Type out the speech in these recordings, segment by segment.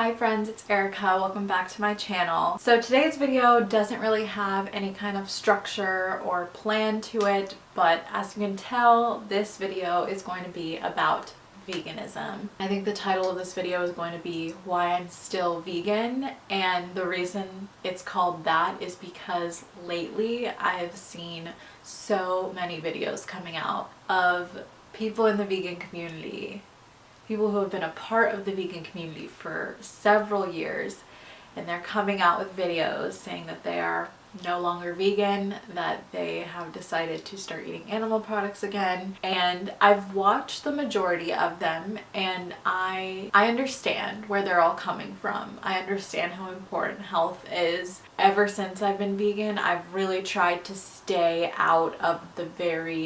Hi friends, it's Erica. Welcome back to my channel. So today's video doesn't really have any kind of structure or plan to it, but as you can tell, this video is going to be about veganism. I think the title of this video is going to be Why I'm Still Vegan, and the reason it's called that is because lately I've seen so many videos coming out of people in the vegan community, people who have been a part of the vegan community for several years, and they're coming out with videos saying that they are no longer vegan, that they have decided to start eating animal products again. And I've watched the majority of them, and I understand where they're all coming from. I understand how important health is. Ever since I've been vegan, I've really tried to stay out of the very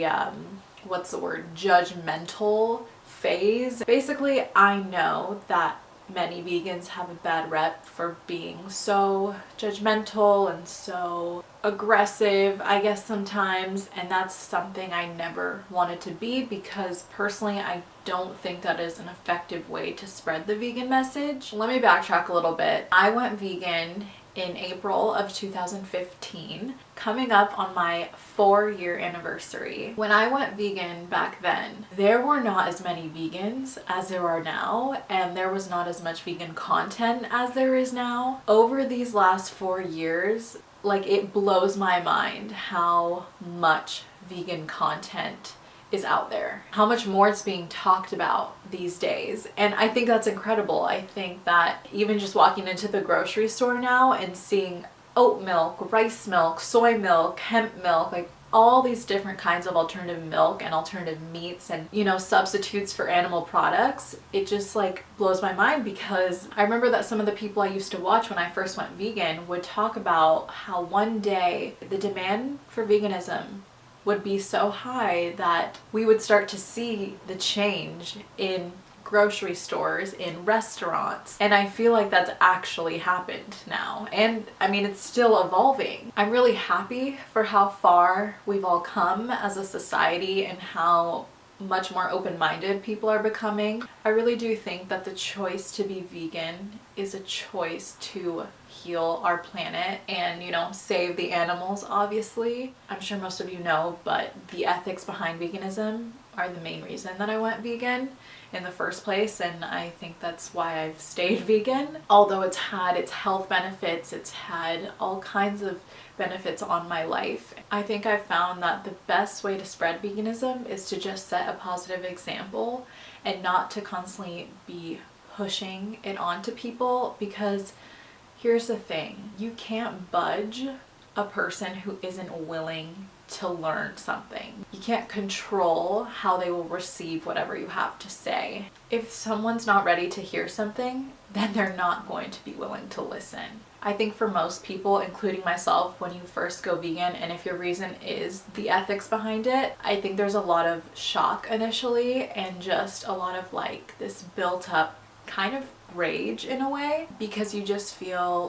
judgmental phase. Basically, I know that many vegans have a bad rep for being so judgmental and so aggressive, I guess sometimes, and that's something I never wanted to be, because personally I don't think that is an effective way to spread the vegan message. Let me backtrack a little bit. I went vegan in April of 2015, coming up on my 4-year anniversary. When I went vegan back then, there were not as many vegans as there are now, and there was not as much vegan content as there is now. Over these last 4 years, it blows my mind how much vegan content is out there, how much more it's being talked about these days, and I think that's incredible. I think that even just walking into the grocery store now and seeing oat milk, rice milk, soy milk, hemp milk, all these different kinds of alternative milk and alternative meats and, substitutes for animal products, it just blows my mind, because I remember that some of the people I used to watch when I first went vegan would talk about how one day the demand for veganism would be so high that we would start to see the change in grocery stores, in restaurants, and I feel like that's actually happened now. And I mean, it's still evolving. I'm really happy for how far we've all come as a society and how much more open-minded people are becoming. I really do think that the choice to be vegan is a choice to heal our planet and, save the animals, obviously. I'm sure most of you know, but the ethics behind veganism are the main reason that I went vegan in the first place, and I think that's why I've stayed vegan. Although it's had its health benefits, it's had all kinds of benefits on my life, I think I've found that the best way to spread veganism is to just set a positive example and not to constantly be pushing it onto people, because here's the thing, you can't budge a person who isn't willing to learn something. You can't control how they will receive whatever you have to say. If someone's not ready to hear something, then they're not going to be willing to listen. I think for most people, including myself, when you first go vegan, and if your reason is the ethics behind it, I think there's a lot of shock initially and just a lot of this built up kind of rage in a way, because you just feel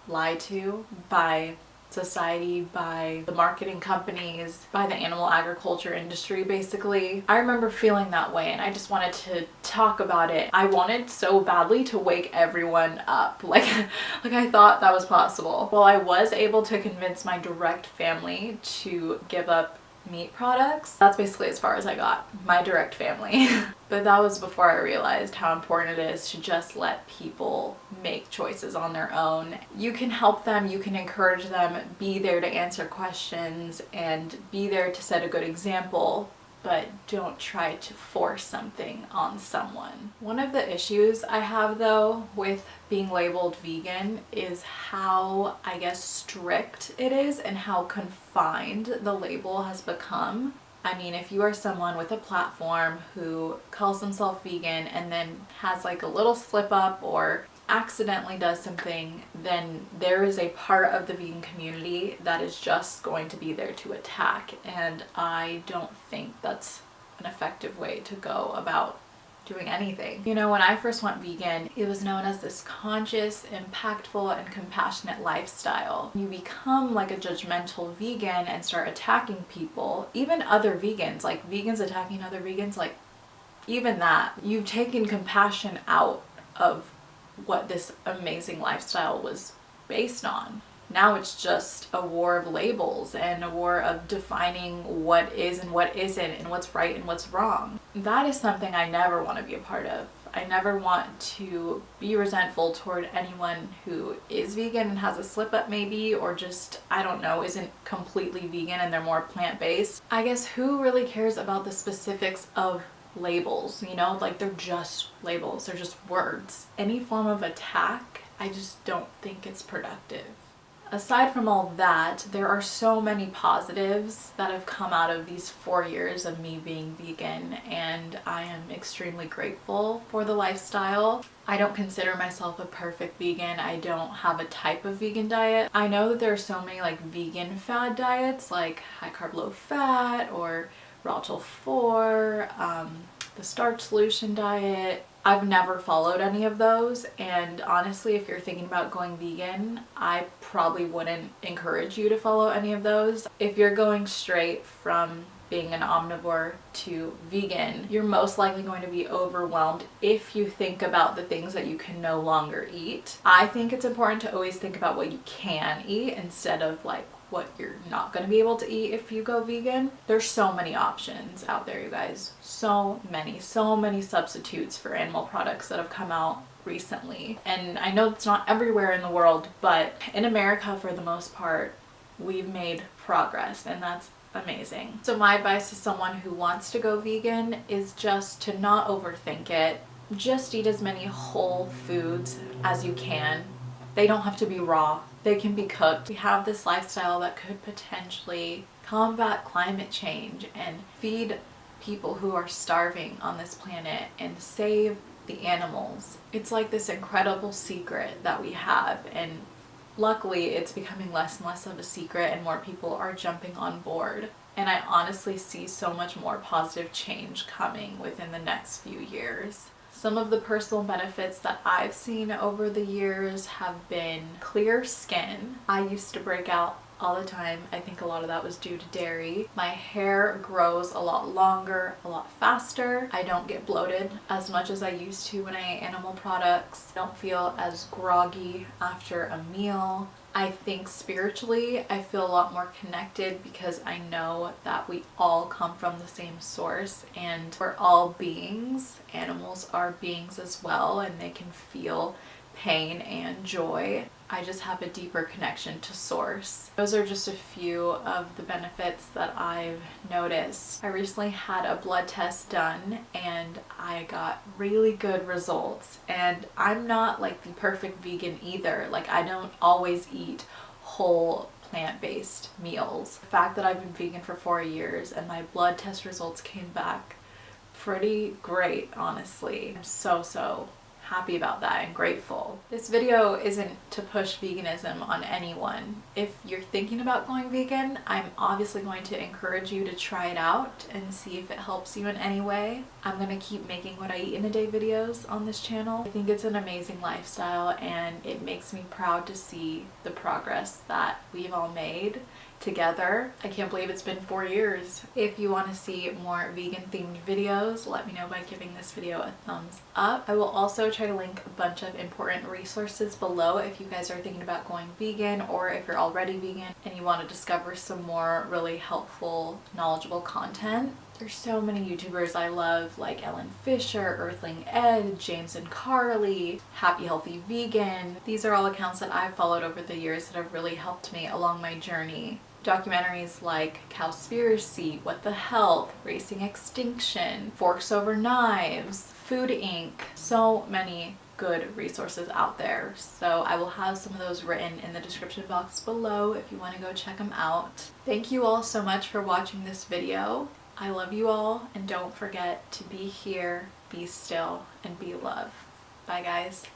lied to by society, by the marketing companies, by the animal agriculture industry, basically. I remember feeling that way, and I just wanted to talk about it. I wanted so badly to wake everyone up. I thought that was possible. Well, I was able to convince my direct family to give up meat products. That's basically as far as I got, my direct family. But that was before I realized how important it is to just let people make choices on their own. You can help them, you can encourage them, be there to answer questions, and be there to set a good example, but don't try to force something on someone. One of the issues I have, though, with being labeled vegan is how, I guess, strict it is and how confined the label has become. I mean, if you are someone with a platform who calls themselves vegan and then has a little slip up or accidentally does something, then there is a part of the vegan community that is just going to be there to attack, and I don't think that's an effective way to go about doing anything. When I first went vegan, it was known as this conscious, impactful, and compassionate lifestyle. You become a judgmental vegan and start attacking people, even other vegans, vegans attacking other vegans, even that. You've taken compassion out of what this amazing lifestyle was based on. Now it's just a war of labels and a war of defining what is and what isn't and what's right and what's wrong. That is something I never want to be a part of. I never want to be resentful toward anyone who is vegan and has a slip up maybe, or just, I don't know, isn't completely vegan and they're more plant-based. I guess who really cares about the specifics of labels, you know? Like, they're just labels, they're just words. Any form of attack, I just don't think it's productive. Aside from all that, there are so many positives that have come out of these 4 years of me being vegan, and I am extremely grateful for the lifestyle. I don't consider myself a perfect vegan. I don't have a type of vegan diet. I know that there are so many like vegan fad diets, like high carb low fat or raw till 4, the starch solution diet. I've never followed any of those, and honestly, if you're thinking about going vegan, I probably wouldn't encourage you to follow any of those. If you're going straight from being an omnivore to vegan, you're most likely going to be overwhelmed if you think about the things that you can no longer eat. I think it's important to always think about what you can eat instead of like what you're not going to be able to eat if you go vegan. There's so many options out there, you guys. So many substitutes for animal products that have come out recently. And I know it's not everywhere in the world, but in America, for the most part, we've made progress, and that's amazing. So my advice to someone who wants to go vegan is just to not overthink it. Just eat as many whole foods as you can. They don't have to be raw. They can be cooked. We have this lifestyle that could potentially combat climate change and feed people who are starving on this planet and save the animals. It's like this incredible secret that we have, and luckily it's becoming less and less of a secret and more people are jumping on board. And I honestly see so much more positive change coming within the next few years. Some of the personal benefits that I've seen over the years have been clear skin. I used to break out all the time. I think a lot of that was due to dairy. My hair grows a lot longer, a lot faster. I don't get bloated as much as I used to when I ate animal products. I don't feel as groggy after a meal. I think spiritually, I feel a lot more connected because I know that we all come from the same source and we're all beings. Animals are beings as well, and they can feel pain and joy. I just have a deeper connection to source. Those are just a few of the benefits that I've noticed. I recently had a blood test done and I got really good results. And I'm not like the perfect vegan either. Like, I don't always eat whole plant-based meals. The fact that I've been vegan for 4 years and my blood test results came back pretty great, honestly. I'm so happy about that and grateful. This video isn't to push veganism on anyone. If you're thinking about going vegan, I'm obviously going to encourage you to try it out and see if it helps you in any way. I'm gonna keep making what I eat in a day videos on this channel. I think it's an amazing lifestyle and it makes me proud to see the progress that we've all made together. I can't believe it's been 4 years. If you want to see more vegan themed videos, let me know by giving this video a thumbs up. I will also try to link a bunch of important resources below if you guys are thinking about going vegan, or if you're already vegan and you want to discover some more really helpful, knowledgeable content. There's so many YouTubers I love, like Ellen Fisher, Earthling Ed, James and Carly, Happy Healthy Vegan. These are all accounts that I've followed over the years that have really helped me along my journey. Documentaries like Cowspiracy, What the Health, Racing Extinction, Forks Over Knives, Food Inc. So many good resources out there. So I will have some of those written in the description box below if you want to go check them out. Thank you all so much for watching this video. I love you all, and don't forget to be here, be still, and be love. Bye guys.